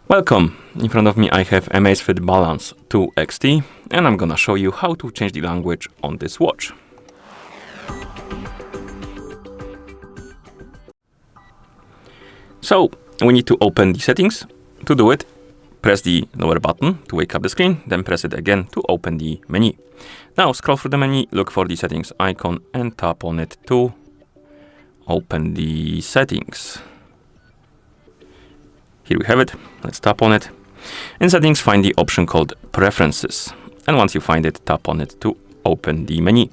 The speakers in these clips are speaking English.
Welcome! In front of me I have AMAZFIT Balance 2 XT and I'm gonna show you how to change the language on this watch. So we need to open the settings. To do it, press the lower button to wake up the screen, then press it again to open the menu. Now scroll through the menu, look for the settings icon and tap on it to open the settings. Here we have it. Let's tap on it. In settings, find the option called Preferences. And once you find it, tap on it to open the menu.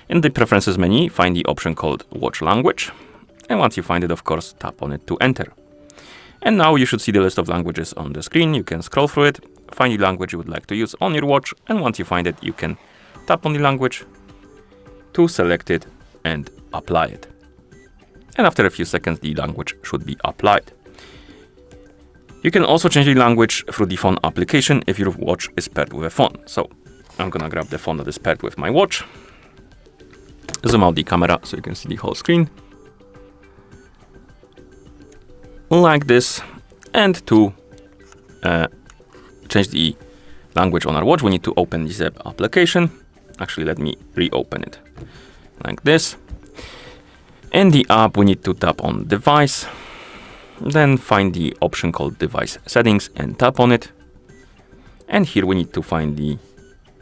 In the Preferences menu, find the option called Watch Language. And once you find it, of course, tap on it to enter. And now you should see the list of languages on the screen. You can scroll through it, find the language you would like to use on your watch. And once you find it, you can tap on the language to select it and apply it. And after a few seconds, the language should be applied. You can also change the language through the phone application if your watch is paired with a phone. So I'm gonna grab the phone that is paired with my watch, zoom out the camera so you can see the whole screen, like this. And to change the language on our watch, we need to open the ZEP application. Actually, let me reopen it like this. In the app, we need to tap on Device. Then find the option called Device Settings and tap on it. And here we need to find the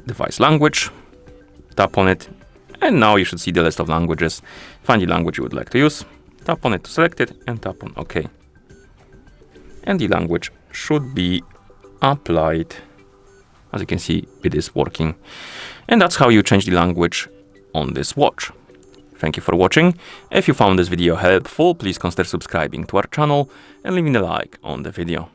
device language, tap on it. And now you should see the list of languages. Find the language you would like to use, tap on it to select it and tap on OK. And the language should be applied. As you can see, it is working. And that's how you change the language on this watch. Thank you for watching. If you found this video helpful, please consider subscribing to our channel and leaving a like on the video.